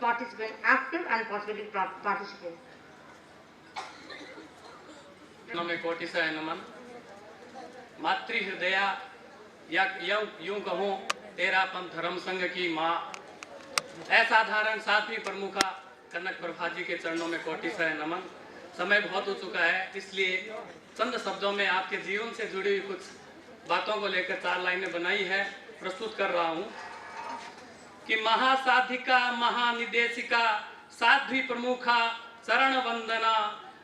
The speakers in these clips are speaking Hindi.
participant, active and participating participants. में कोटि से नमन। मातृ हृदया या यूं कहूँ तेरा पंथ धर्म संघ की माँ, असाधारण साध्वी प्रमुखा कनक प्रभा जी के चरणों में कोटि से नमन। समय बहुत हो चुका है, इसलिए चंद शब्दों में आपके जीवन से जुड़ी हुई कुछ बातों को लेकर 4 लाइनें बनाई है, प्रस्तुत कर रहा हूँ कि महासाधिका महानिदेशिका साध्वी प्रमुखा चरण वंदना,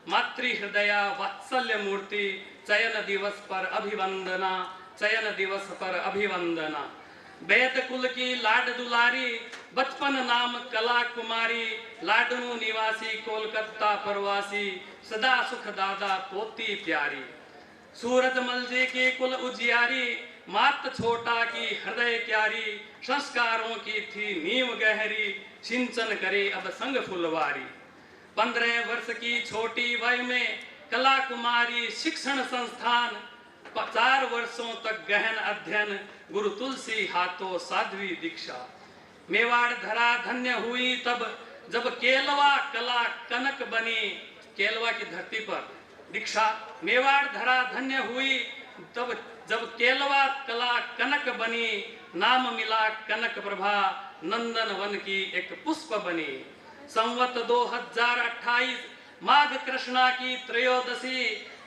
मातृ हृदया वात्सल्य मूर्ति, चयन दिवस पर अभिवंदना, चयन दिवस पर अभिवंदना। वेद कुल की लाड दुलारी, बचपन नाम कला कुमारी, लाडनू निवासी कोलकाता प्रवासी, सदा सुख दादा पोती प्यारी। सूरजमल जी की कुल उजियारी, मात छोटा की हृदय क्यारी, संस्कारों की थी नींव गहरी, सिंचन करे अब संग फुलवारी। 15 वर्ष की छोटी वय में कला कुमारी शिक्षण संस्थान, 4 वर्षों तक गहन अध्ययन, गुरु तुलसी हाथों साध्वी दीक्षा। मेवाड़ धरा धन्य हुई तब जब केलवा कला कनक बनी, केलवा की धरती पर दीक्षा। मेवाड़ धरा धन्य हुई तब जब केलवा कला कनक बनी, नाम मिला कनक प्रभा, नंदन वन की एक पुष्प बनी। संवत 2028 माघ कृष्णा की त्रयोदशी,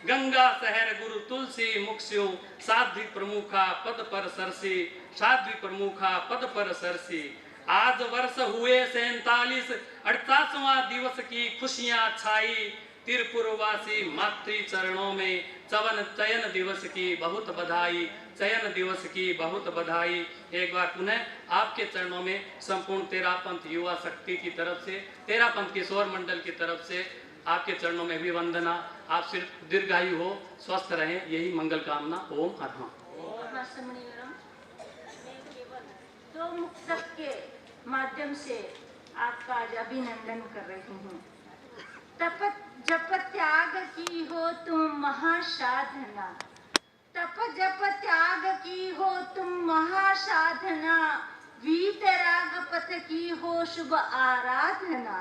गंगा शहर गुरु तुलसी मुक्स्यों, साध्वी प्रमुखा पद पर सरसी, साध्वी प्रमुखा पद पर सरसी। आज वर्ष हुए 47, 88वां दिवस की खुशियां छाई, तिरपुरवासी मातृ चरणों में चयन दिवस की बहुत बधाई, चयन दिवस की बहुत बधाई। एक बार पुनः आपके चरणों में संपूर्ण तेरापंथ युवा शक्ति की तरफ से, तेरापंथ किशोर मंडल की तरफ से आपके चरणों में भी वंदना। आप सिर्फ दीर्घायु हो, स्वस्थ रहें, यही मंगल कामना। ओम अरहम। मैं केवल 2 मुक्तक के माध्यम से आपका आज अभिनंदन कर रही हूँ। तप जप त्याग की हो तुम महासाधना, तप जप त्याग की हो तुम महासाधना, वीतराग पथ की हो शुभ आराधना।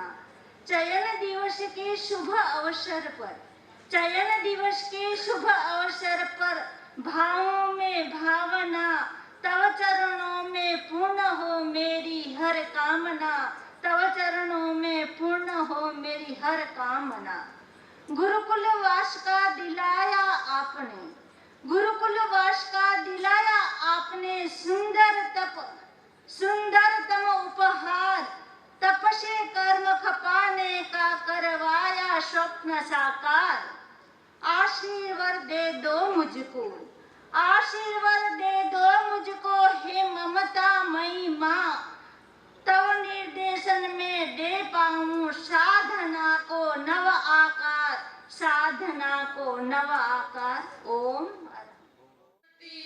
चयन दिवस के शुभ अवसर पर, चयन दिवस के शुभ अवसर पर, भावों में भावना, तव चरणों में पूर्ण हो मेरी हर कामना, तव चरणों में पूर्ण हो मेरी हर कामना। गुरुकुल वास का दिलाया आपने, गुरुकुल वास का दिलाया आपने, सुंदर तप सुंदरतम उपहार, तप से कर्म खपाने का करवाया स्वप्न साकार। आशीर्वाद दे दो मुझको, आशीर्वाद दे दो मुझको, हे ममता मई माँ, तव निर्देशन में दे पाऊं साधना को नव आकार, साधना को नव आकार। ओम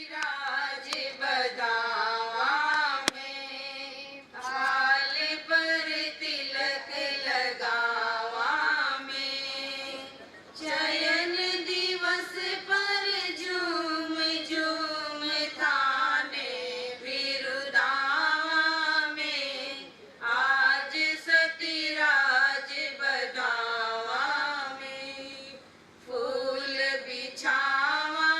राज बदावा में, थाल पर तिलक लगावा में, चयन दिवस पर झूम झूम थाने बिरुदावा में, आज सतीराज बदावा में, फूल बिछावा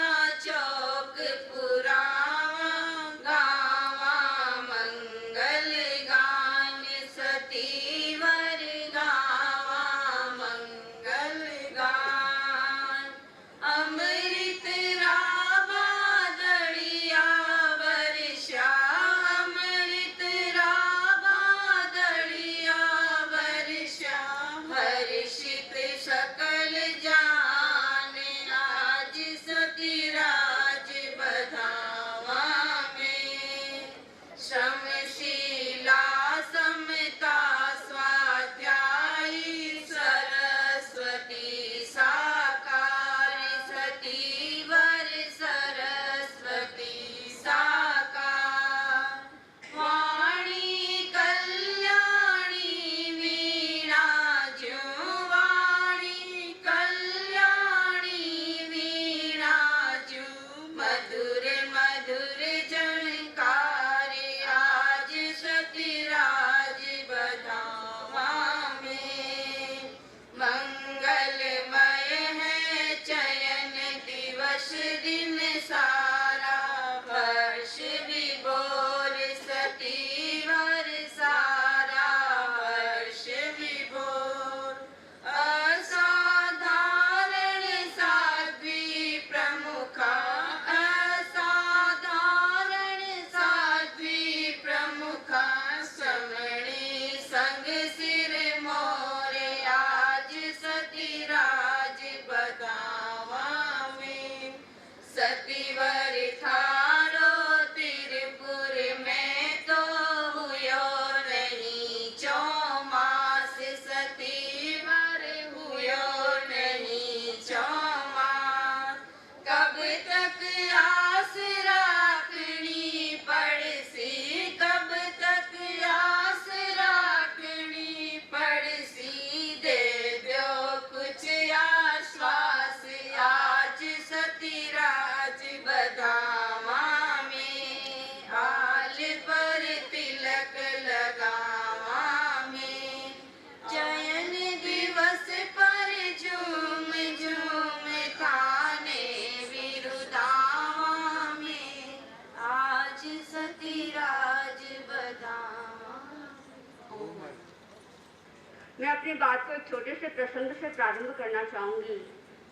मैं अपनी बात को एक छोटे से प्रसंग से प्रारंभ करना चाहूँगी।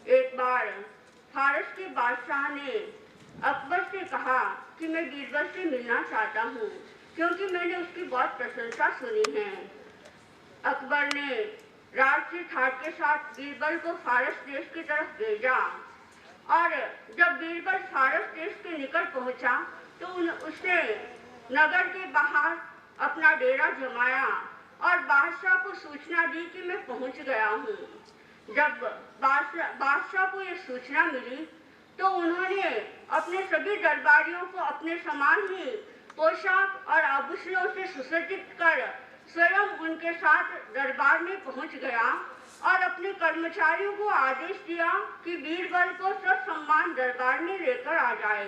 एक बार फारस के बादशाह ने अकबर से कहा कि मैं बीरबल से मिलना चाहता हूँ, क्योंकि मैंने उसकी बहुत प्रशंसा सुनी है। अकबर ने राजसी ठाट के साथ बीरबल को फारस देश की तरफ भेजा और जब बीरबल फारस देश के निकट पहुंचा तो उसने नगर के बाहर अपना डेरा जमाया और बादशाह को सूचना दी कि मैं पहुंच गया हूँ। जब बादशाह को ये सूचना मिली तो उन्होंने अपने सभी दरबारियों को अपने समान ही पोशाक और आभूषणों से सुसज्जित कर स्वयं उनके साथ दरबार में पहुंच गया और अपने कर्मचारियों को आदेश दिया कि बीरबल को सब सम्मान दरबार में लेकर आ जाए।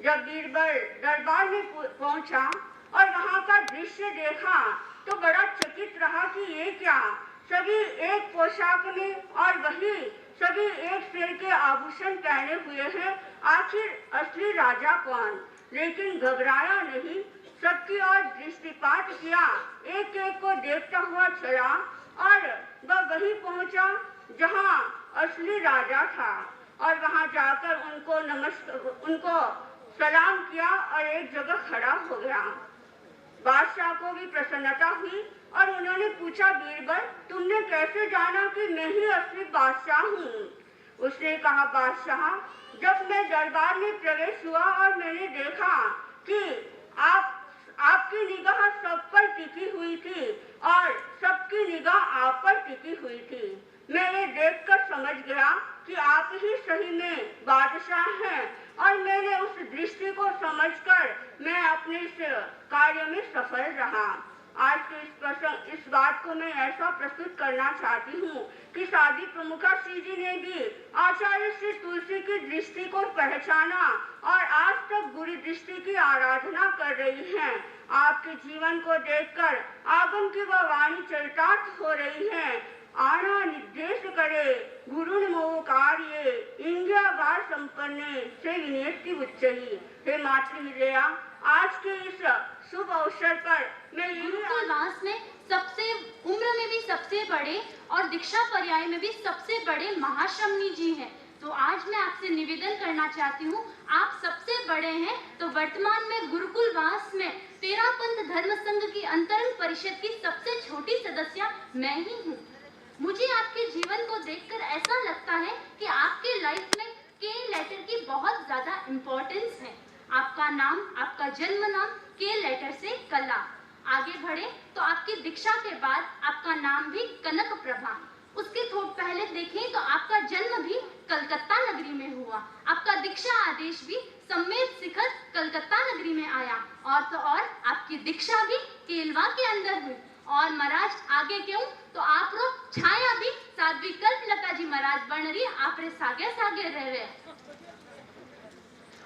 जब बीरबल दरबार में पहुंचा और वहां का दृश्य देखा तो बड़ा चकित रहा कि ये क्या, सभी एक पोशाक में और वही सभी एक सिर के आभूषण पहने हुए हैं, आखिर असली राजा कौन? लेकिन घबराया नहीं, सबकी ओर दृष्टिपात किया, एक एक को देखता हुआ चला और वह वहीं पहुंचा जहां असली राजा था और वहां जाकर उनको सलाम किया और एक जगह खड़ा हो गया। बादशाह को भी प्रसन्नता हुई और उन्होंने पूछा, बीरबल तुमने कैसे जाना कि मैं ही असली बादशाह हूँ? उसने कहा, बादशाह जब मैं दरबार में प्रवेश हुआ और मैंने देखा कि आपकी निगाह सब पर टिकी हुई थी और सबकी निगाह आप पर टिकी हुई थी, मैं ये देखकर समझ गया कि आप ही सही में बादशाह हैं और मैंने उस दृष्टि को समझकर मैं अपने इस कार्य में सफल रहा। आज के इस बात को मैं ऐसा प्रस्तुत करना चाहती हूँ कि साध्वी प्रमुखा श्री जी ने भी आचार्य श्री तुलसी की दृष्टि को पहचाना और आज तक बुरी दृष्टि की आराधना कर रही हैं। आपके जीवन को देखकर आगम की वह वाणी चरितार्थ हो रही है। आना निर्देश करे गुरुन मोह कार्य इंद्रिया वार संपन्ने से विनेति उच्चही। हे मातृहृदया, आज के इस शुभ अवसर पर मैं गुरुकुलवास में सबसे उम्र में भी सबसे बड़े और दीक्षा पर्याय में भी सबसे बड़े महाश्रमणी जी हैं। तो आज मैं आपसे निवेदन करना चाहती हूँ, आप सबसे बड़े हैं तो वर्तमान में गुरुकुलवास में तेरापंथ धर्म संघ की अंतरंग परिषद की सबसे छोटी सदस्य मैं ही हूँ। मुझे आपके जीवन को देखकर ऐसा लगता है कि आपके लाइफ में के लेटर की बहुत ज्यादा इम्पोर्टेंस है। आपका नाम, आपका जन्म नाम के लेटर से कला। आगे बढ़े तो आपकी दीक्षा के बाद आपका नाम भी कनक प्रभा। उसके थोड़ा पहले देखें तो आपका जन्म भी कलकत्ता नगरी में हुआ। आपका दीक्षा आदेश भी सम्मेद शिखर कलकत्ता नगरी में आया और तो और आपकी दीक्षा भी केलवा के अंदर हुई। और महाराज आगे क्यों तो आप रो छाया भी साध्वी कल्पलता जी महाराज बन रही, आप रे सागे सागे रह रहे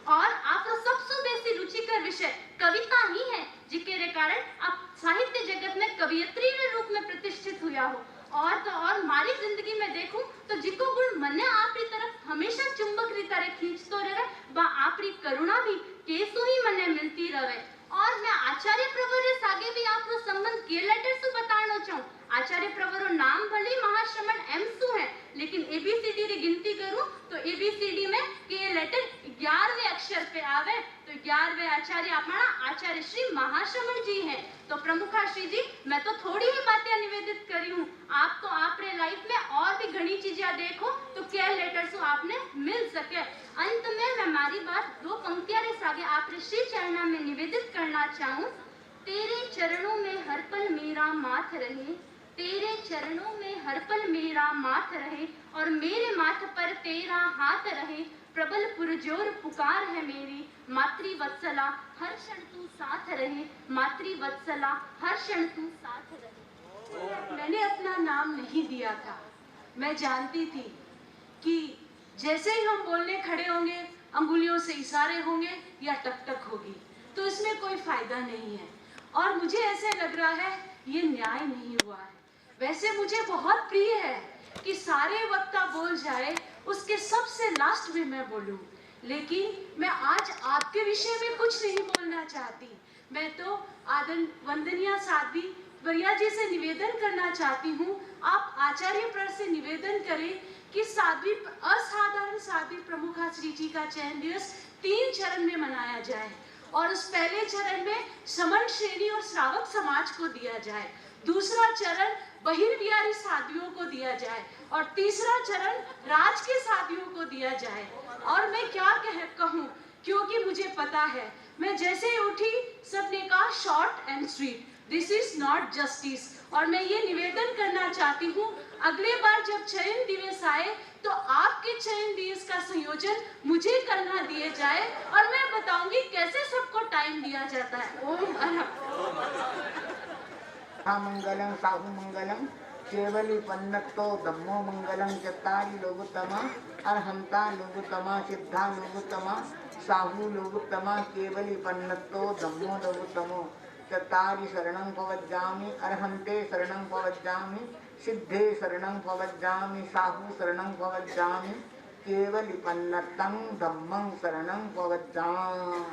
और आप सबसे बेसी रुचिकर विषय कविता ही है, जिसके कारण आप साहित्य जगत में कवियत्री के रूप में प्रतिष्ठित हुआ हो। और तो और हमारी जिंदगी में देखूं तो जिको गुण मन आपरी तरफ हमेशा चुंबक री तरह खींचतो रहे, वह आपरी करुणा भी केसु ही मने मिलती रहे। और मैं आचार्य प्रवर सागे भी आपको संबंध के लेटर से बताना चाहूं। आचार्य प्रवर नाम भले महाश्रमण एम सु है, लेकिन एबीसीडी री गिनती करूं तो एबीसीडी में के लेटर 11वें अक्षर पे आवे तो 11वें आचार्य अपना आचार्य श्री महाश्रमण जी हैं। तो प्रमुखा श्री जी, मैं तो थोड़ी ही बातें निवेदित करी हूँ, आप तो आपरे लाइफ में और भी घनी चीजें देखो तो के लेटर से आपने मिल सके। अंत में मैं हमारी बात 2 पंक्तियां रे सागे आपरे श्री चरणा में निवेदित करना चाहूँ। तेरे चरणों में हर पल मेरा माथ रहे, तेरे चरणों में हर पल मेरा माथ रहे और मेरे माथ पर तेरा हाथ रहे। प्रबल पुरजोर पुकार है मेरी, मातृवत्सला हर क्षण तू साथ रहे, मातृवत्सला हर क्षण तू साथ रहे। मैंने अपना नाम नहीं दिया था। मैं जानती थी कि जैसे ही हम बोलने खड़े होंगे, अंगुलियों से इशारे होंगे या टकटक होगी, तो इसमें कोई फायदा नहीं है। और मुझे ऐसे लग रहा है ये न्याय नहीं हुआ है। वैसे मुझे बहुत प्रिय है कि सारे वक्ता बोल जाए, उसके सबसे लास्ट में मैं बोलूं, लेकिन मैं आज आपके विषय में कुछ नहीं बोलना चाहती। मैं तो वंदनीय साध्वी प्रिया जी से निवेदन करना चाहती हूँ, आप आचार्य पर से निवेदन करें कि साध्वी असाधारण साध्वी प्रमुखा श्री जी का चयन दिवस 3 चरण में मनाया जाए और उस पहले चरण में समन श्रेणी और श्रावक समाज को दिया जाए, दूसरा चरण बहिर्विहारी साध्वियों को दिया जाए और तीसरा चरण राज के साध्वियों को दिया जाए। और मैं क्या कहूँ, क्योंकि मुझे पता है, मैं जैसे ही उठी सबने कहा short and sweet, this is not justice. और मैं ये निवेदन करना चाहती हूँ, अगले बार जब चयन दिवस आए तो आपके चयन दिवस का संयोजन मुझे करना दिए जाए और मैं बताऊंगी कैसे सबको टाइम दिया जाता है। ओम मंगलम साहु मंगलम केवली पन्नतो धम्मो मंगलम चत्तारि लोगोत्तमा अरहंता लोगोत्तमा सिद्धा लोगोत्तमा साहु लोगोत्तमा केवली पन्नतो धम्मो लोगोत्तमो चत्तारि शरणं पवज्जामि अरहंते शरणं पवज्जामि सिद्धे शरणं पवज्जामि साहु शरणं पवज्जामि केवली पन्नतं धम्मं शरणं पवज्जामि।